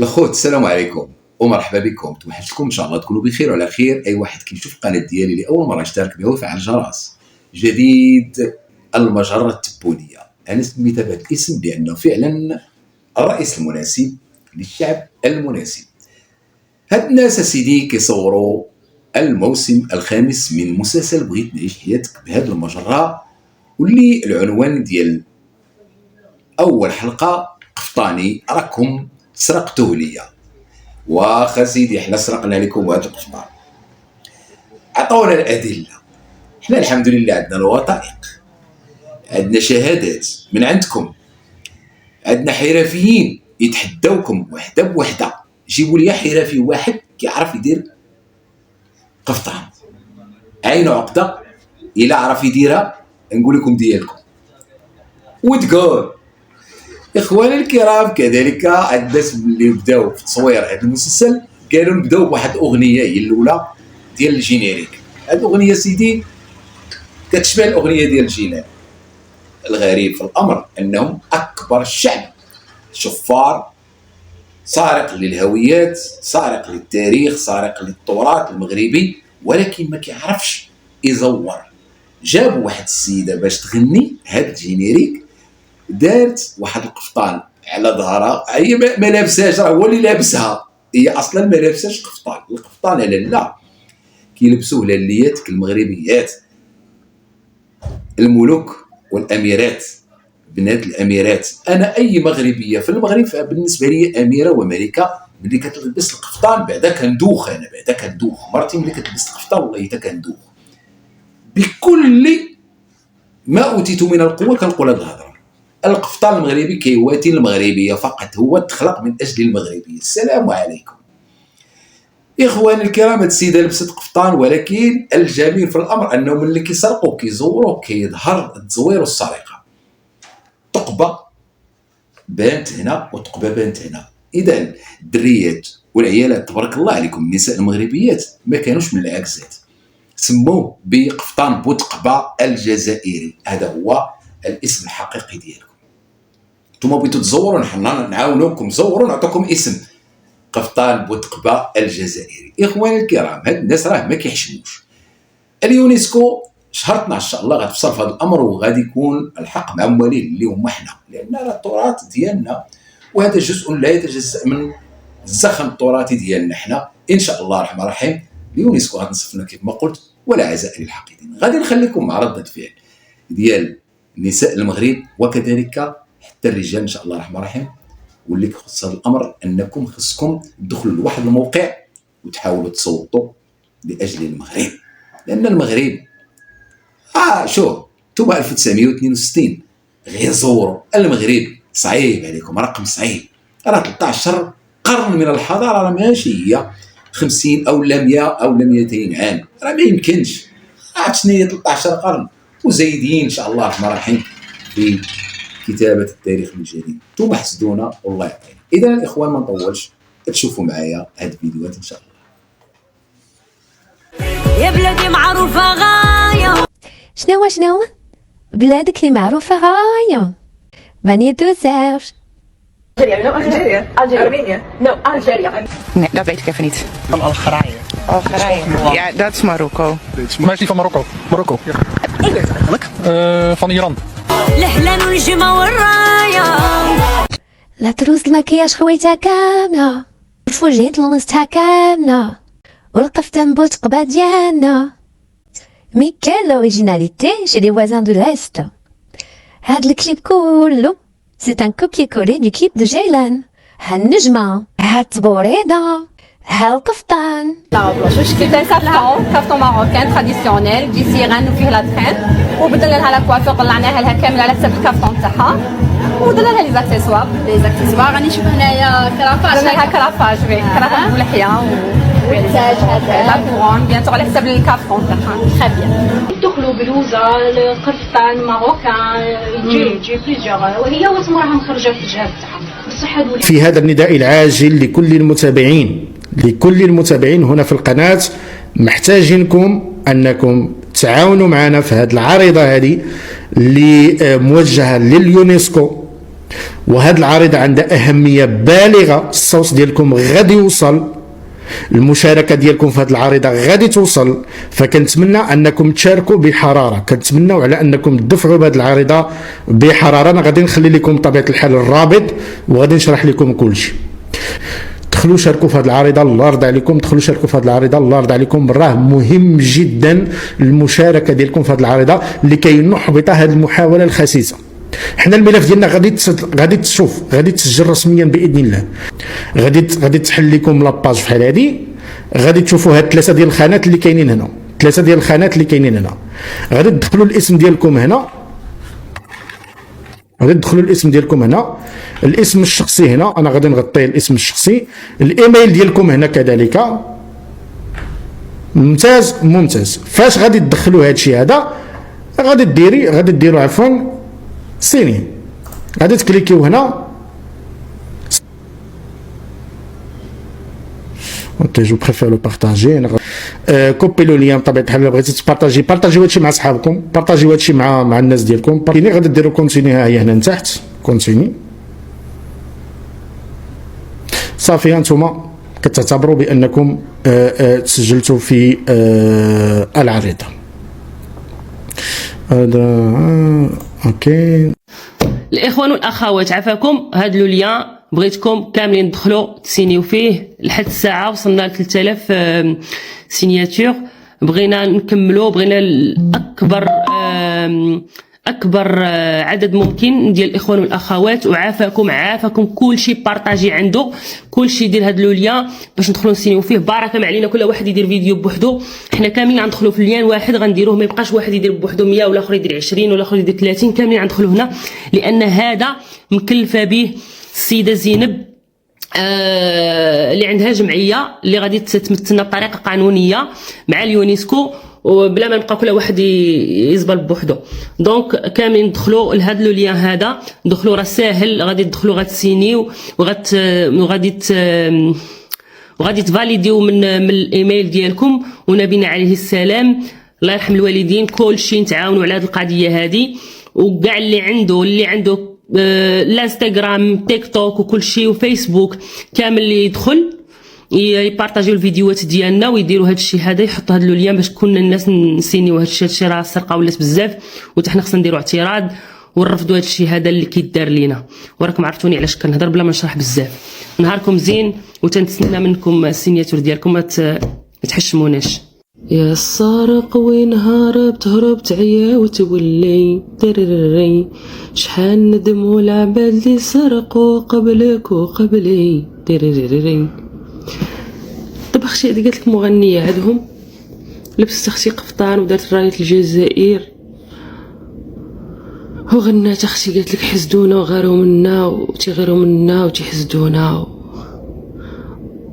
الخوت السلام عليكم ومرحبا بكم. توحشتكم ان شاء الله تكونوا بخير وعلى خير. اي واحد كيشوف القناه ديالي لاول مره يشترك بها ويفعل الجرس. جديد المجره التبونيه، انا سميتها بهذا الاسم لانه فعلا الرئيس المناسب للشعب المناسب. هاد الناس سيدي كيصوروا الموسم الخامس من مسلسل بغيت نعيش حياتك بهذه المجره، واللي العنوان ديال اول حلقه قفطاني راكم سرقتوه ليا. واخا سيدي حنا سرقنا لكم هذا القفطان، عطونا الادله. حنا الحمد لله عندنا الوثائق، عندنا شهادات من عندكم، عندنا حرفيين يتحداوكم وحده بوحده. جيبوا لي حرفي واحد كيعرف يدير قفطان عينو عقده، الا عرف يديرها نقول لكم ديالكم وتقول. اخواني الكرام، كذلك الناس اللي بداو في تصوير هذا المسلسل قالوا نبداو بواحد الاغنيه هي الاولى ديال الجينيريك. هذه الاغنيه سيدي كتشبه الاغنيه ديال الجيلان. الغريب في الامر انهم اكبر الشعب، شفار، سارق للهويات، سارق للتاريخ، سارق للتراث المغربي، ولكن ما كيعرفش يزور. جابوا واحد السيده باش تغني هذا الجينيريك، دارت واحد القفطان على ظهرها، هي ما لابساش، راه هو اللي لابسها، هي اصلا ما لابساش قفطان. القفطان على لا كيلبسوه لليات المغربيات، الملوك والاميرات، بنات الاميرات. انا اي مغربيه في المغرب فبالنسبه لي اميره وملكه. ملي كتلبس القفطان بعدا كندوخ، انا بعدا كندوخ. مرتي ملي كتلبس القفطان والله حتى كندوخ. بكل ما اوتيت من القوه كنقول هذه الهضره. القفطان المغربي كيواتي المغربيه فقط، هو تخلق من اجل المغربيه. السلام عليكم اخواني الكرام. هاد السيده لبست قفطان، ولكن الجميل في الامر انه ملي كيسرقوا كيزوروا كيظهر التزوير والسرقه. تقبه بانت هنا وتقبه بانت هنا. اذا الدريات والعيالات تبارك الله عليكم، النساء المغربيات ما كانوش من العكزات، سموه بقفطان بوتقبه الجزائري. هذا هو الاسم الحقيقي ديالكم. نتوما بغيتوا تزوروا، حنا نعاونوكم، زوروا نعطيكم اسم قفطان بوتقبه الجزائري. اخواني الكرام، هاد الناس راه ما كيحشموش. اليونسكو شهرتنا ان شاء الله غتفصل في هذا الامر، وغادي يكون الحق مع موالين اللي هما حنا، لان راه التراث ديالنا وهذا جزء لا يتجزا من الزخم التراثي ديالنا حنا. ان شاء الله الرحمن الرحيم اليونسكو غتنصفنا كيف ما قلت، ولا عزاء للحاقدين. غادي نخليكم مع ردة فعل ديال نساء المغرب وكذلك حتى الرجال ان شاء الله الرحمن الرحيم. واللي كيخص هذا الامر انكم خصكم تدخلوا لواحد الموقع وتحاولوا تصوتوا لاجل المغرب، لان المغرب شوف انتم 1962 غير زوروا المغرب. صعيب عليكم، رقم صعيب. راه 13 قرن من الحضاره، راه ماشي هي 50 او 100 او 200 عام، راه ما يمكنش. عرفت شنو هي 13 قرن وزايدين ان شاء الله الرحمن الرحيم في كتابه التاريخ من جديد. انتم حسدونا والله يعطينا. اذا الاخوان ما نطولش، تشوفوا معايا هاد الفيديوهات ان شاء الله. يا بلادي معروفه غايه. شنو بلادك اللي معروفه غايه؟ ماني دوزاج. Algeria. Armenia. No, Algeria. Nee, dat weet ik even niet. Van Algerije. Algerije. Ja, dat is Marokko. Maar is die van Marokko? Marokko. Ja. Ik weet het eigenlijk. Van Iran. الهلال والجمه والرايه. لا تروس المكياج خويتها كامله، الفوجيت لمستها كامله، والقفطان بوتقبه ديالنا. مي كان لوريجيناليتي chez les voisins de l'Est. هاد الكليب كله c'est un copier-coller du clip de جيلان. هالنجمه، هالتبوريضه، هالقفطان. C'est un caftan marocain traditionnel دي سيغان وفيه لا تخين، وبدلنا لها لا كوافير، طلعناها لها كامله على حسب الكافتون تاعها، ودرنا لها لي زاكسيسوار. راني نشوف هنايا كرافاج، درنا لها كرافاج كرافاج بلحيه والتاج هذا لا كورون بيان على حسب الكافتون تاعها. تري بيان. يدخلوا بلوزه القفطان ماروكان، يجي بليزيور، وهي وتمرها مخرجه في الجهاز تاعها. بصح هادو في هذا النداء العاجل لكل المتابعين هنا في القناة، محتاجينكم أنكم تعاونوا معنا في هذه العريضة هذه اللي موجهة لليونسكو وهذه العارضة عندها أهمية بالغة. الصوت ديالكم غادي يوصل، المشاركة ديالكم في هذه العارضة غادي توصل. فكنتمنى أنكم تشاركوا بحرارة، كنتمنوا على أنكم تدفعوا بهذه العارضة بحرارة. أنا غادي نخلي لكم بطبيعة الحال الرابط وغادي نشرح لكم كل شيء. دخلوا شاركوا في هذه العارضة، الله يرضى عليكم. دخلوا شاركوا في هذه العارضة، الله يرضى عليكم. راه مهم جدا المشاركة ديالكم في هذه العارضة لكي نحبط هذه المحاولة الخسيسة. حنا الملف ديالنا غادي تشوف، غادي تسجل رسميا باذن الله. غادي تحل لكم لاباج بحال هذه، غادي تشوفوا هاد 3 ديال الخانات اللي كاينين هنا، 3 ديال الخانات اللي كاينين هنا. غادي تدخلوا الاسم ديالكم هنا، غادي تدخلوا الاسم ديالكم هنا، الاسم الشخصي هنا انا غادي نغطي الاسم الشخصي، الايميل ديالكم هنا كذلك. ممتاز. فاش غادي تدخلوا هاد الشيء هذا غادي ديروا عفوا سيني، غادي تكليكيو هنا جو بريفير لو بارطاجي. كوبي لو ليان بطبيعه الحال. بغيتي بارطاجيو هادشي مع صحابكم، بارطاجيو هادشي مع الناس ديالكم. غادي ديروا كونتيني، ها هي هنا من تحت كونتيني. صافي هانتوما كتعتبروا بانكم تسجلتوا في العريضه. هذا اوكي. الاخوان والاخوات عفاكم، هاد لو ليان بغيتكم كاملين تدخلوا تسينيو فيه. لحد الساعه وصلنا ل 3000 سينياتور. بغينا نكملوا، بغينا اكبر عدد ممكن ديال الاخوان والاخوات. وعافاكم كلشي بارطاجي عنده، كلشي يدير هاد لو ليان باش ندخلوا نسينيو فيه. بارك ما علينا كل واحد يدير فيديو بوحدو، حنا كاملين غندخلوا في ليان واحد غنديروه. ما يبقاش واحد يدير بوحدو 100 ولا اخر يدير 20 ولا اخر يدير 30، كاملين غندخلوا هنا. لان هذا مكلفه به السيده زينب اللي عندها جمعيه اللي غادي تمثلنا بطريقه قانونيه مع اليونسكو، وبلا ما نبقى كل واحد يزبل بوحدو. دونك كاملين ندخلوا لهذا لو ليان هذا، ندخلوا راه ساهل. غادي تدخلوا غتسينيو وغادي تفاليديو من الايميل ديالكم. ونبينا عليه السلام الله يرحم الوالدين كلشي نتعاونوا على هذه القضيه هذه. وكاع اللي عنده الانستغرام تيك توك وكل شيء وفيسبوك كامل اللي يدخل يبارطاجيو الفيديوهات ديالنا ويديروا هذا الشيء هذا، يحطوا هذا اللين باش كنا الناس نسينيو هذا الشيء راه السرقه ولات بزاف، وحتى حنا خصنا نديروا اعتراض ونرفضوا هذا الشيء هذا اللي كيدار لينا. وراكم عرفتوني علاش كنهضر بلا ما نشرح بزاف. نهاركم زين وتنتسنى منكم السيناتور ديالكم، ما تحشموناش. يا السارق وين هربت عيا وتولي ترري، شحال ندموا العباد اللي سرقوا قبلك وقبلي ترري. طب اختي قالت لك مغنيه عندهم لبست اختي قفطان ودارت رايه الجزائر وغنات اختي، قالت لك حسدونا وغاروا منا وتيغيروا منا وتيحسدونا.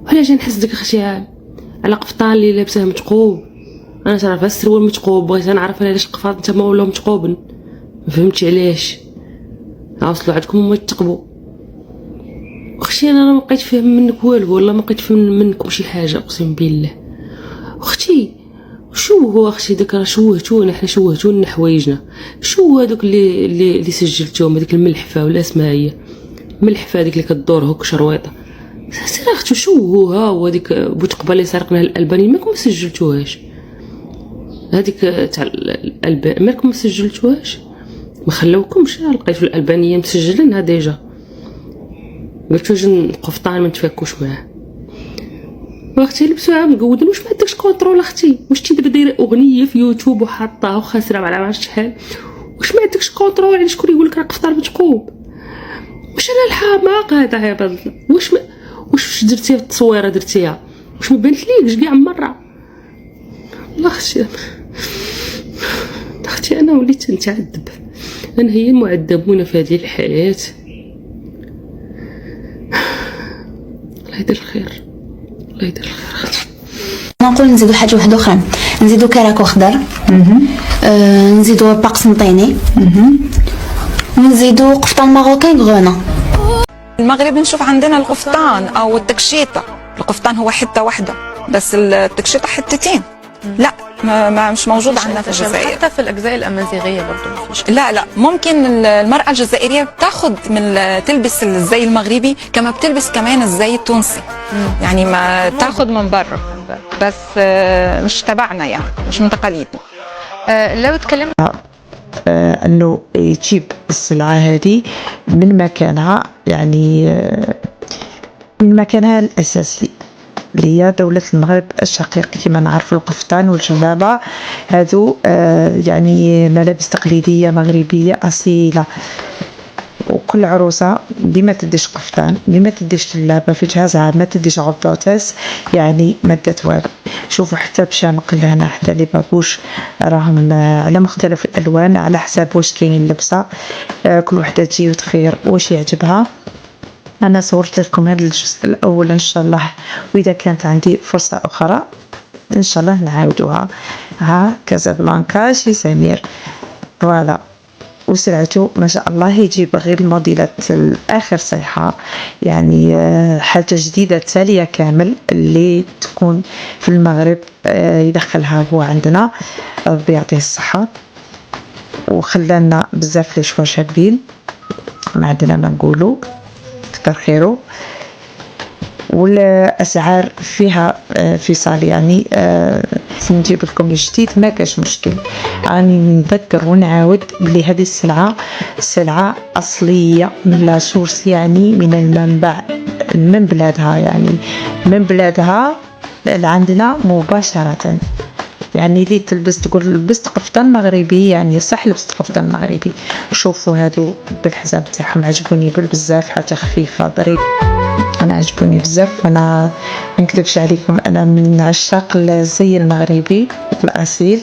علاش نحسدك اختي على قفطان اللي لابسه متقوب؟ انا تعرف السروال متقوب، بغيت نعرف علاش قفاط نتاما ولاو متقوبن، ما فهمتش علاش. عاوصلوا عندكم هما يتقبوا. اختي انا ما بقيت فاهم منك والو، والله ما بقيت فاهم منكم شي حاجه اقسم بالله. اختي شو هو اختي داك راه شوهتونا، حنا شوهتونا حوايجنا. شو هذوك اللي سجلتهم هذيك الملحفه ولا اسمها هي ملحفه هذيك اللي كدور هك شرويطه؟ سير اختو شوهوها. وهذيك بوتقبه اللي سرقنا الالباني مالكم سجلتوهاش؟ هذيك تاع الالبان مالكم سجلتوهاش؟ ما خلوكمش؟ لقيتو الالبانيه مسجلينها ديجا، قلتو جن قفطان ما نتفاكوش معاه. واختي لبسوها مقودين. واش ما عندكش كونترول اختي؟ واش انت دابا دايره اغنيه في يوتيوب وحاطاها وخاسره على ما عرفتش شحال؟ واش ما عندكش كونترول على شكون يقول لك راه قفطان متقوب؟ واش انا الحماق هذا يا بنت؟ واش درتيها في التصويره درتيها؟ واش ما بانت ليكش كاع مره؟ والله اختي انا وليت نتعذب. انا هي المعذبون في هذه الحياه. الله يدير الخير، الله يدير الخير. نقول نزيدو حاجه واحده اخرى، نزيدو كراكو خضر، نزيدو باقس مطيني، ونزيدو قفطان ماروكان غونا. المغرب نشوف عندنا القفطان او التكشيطه. القفطان هو حته واحده بس التكشيطه حتتين. لا مش موجود عندنا في الجزائر. حتى في الأجزاء الأمازيغية برضه مفيش. لا ممكن المرأة الجزائرية بتاخد تلبس الزي المغربي كما بتلبس كمان الزي التونسي. يعني ما تاخد من برا بس مش تبعنا، يعني مش من تقاليدنا. لو تكلمنا انه يجيب السلعه هذه من مكانها، يعني من مكانها الاساسي اللي هي دولة المغرب الشقيق. كما نعرفوا القفطان والجلابة هذو يعني ملابس تقليدية مغربية أصيلة، وكل عروسة بما تديش قفطان بما تديش جلابة في جهازها ما تديش عباطاس، يعني ما دات والو. شوفوا حتى بشامق لهنا حتى لي بابوش راهم على مختلف الألوان على حساب واش كاين لبسة. كل وحدة تجي وتخير واش يعجبها. أنا صورت لكم هذا الجزء الأول إن شاء الله، وإذا كانت عندي فرصة أخرى إن شاء الله نعاودوها. ها كازابلانكا شي سمير فوالا، وسرعته ما شاء الله يجيب غير الموديلات الآخر صيحة، يعني حاجة جديدة تالية كامل اللي تكون في المغرب يدخلها هو عندنا ربي يعطيه الصحة، وخلانا بزاف لي شوا شابين ما عندنا ما نقولوا كتر خيره. والاسعار فيها فصال، يعني نجيب لكم الجديد ما كاش مشكل. راني نذكر ونعاود بلي هذه السلعه سلعه اصليه من لا سورس، يعني من المنبع من بلادها، يعني من بلادها عندنا مباشره. يعني اللي تلبس تقول لبست قفطان مغربي، يعني صح لبست قفطان مغربي. شوفوا هادو بالحزام تاعهم عجبوني بزاف، حاجه خفيفه ظريف، انا عجبوني بزاف. انا ما نكذبش عليكم انا من عشاق الزي المغربي الاصيل.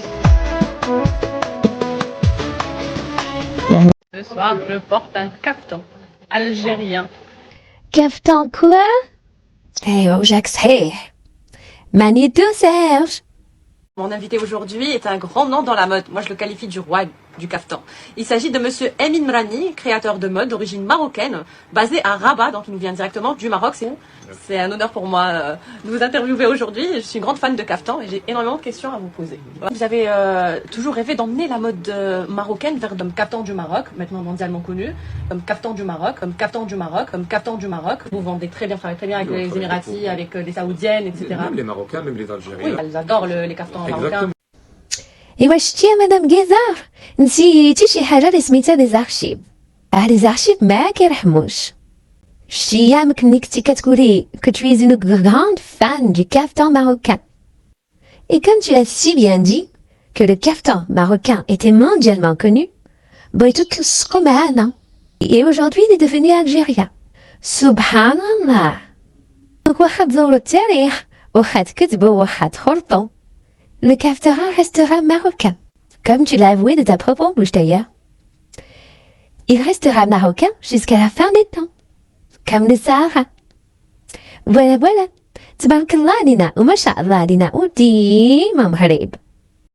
يعني je porte un caftan algérien. كافتون كوا؟ ايوا وجاك صحيح. مانيتو سيرج. Mon invité aujourd'hui est un grand nom dans la mode. Moi, je le qualifie du roi du caftan. Il s'agit de monsieur Emin Mrani, créateur de mode d'origine marocaine, basé à Rabat, donc il nous vient directement du Maroc. C'est un honneur pour moi de vous interviewer aujourd'hui. Je suis une grande fan de caftan et j'ai énormément de questions à vous poser. Vous avez toujours rêvé d'emmener la mode marocaine vers le caftan du Maroc, maintenant mondialement connu, comme caftan du Maroc, comme caftan du Maroc, comme caftan du Maroc. Vous vendez très bien, travaillez très bien avec les Émiratis, avec les Saoudiennes, etc. Même les Marocains, même les Algériens. Oui, elles adorent les caftans marocains. ايوا شتي يا مدام كيزار، نسيتي شي حاجه اللي سميتها دي زارشيف. لي زارشيف ما كيرحموش. شتي ايامك اللي كنتي كتقولي que tu es une grande fan du caftan marocain. Et comme tu as si bien dit que le caftan marocain était mondialement connu, بغيتو تلصقو معانا. Et aujourd'hui il est devenu algérien. سبحان الله. واخا تزورو التاريخ واخا تكتبو واخا تخلطو، le caftan restera marocain, comme tu l'as avoué de ta propre bouche d'ailleurs. Il restera marocain jusqu'à la fin des temps, comme le Sahara. Voilà, تبارك الله علينا وما شاء الله علينا وديما مغرب.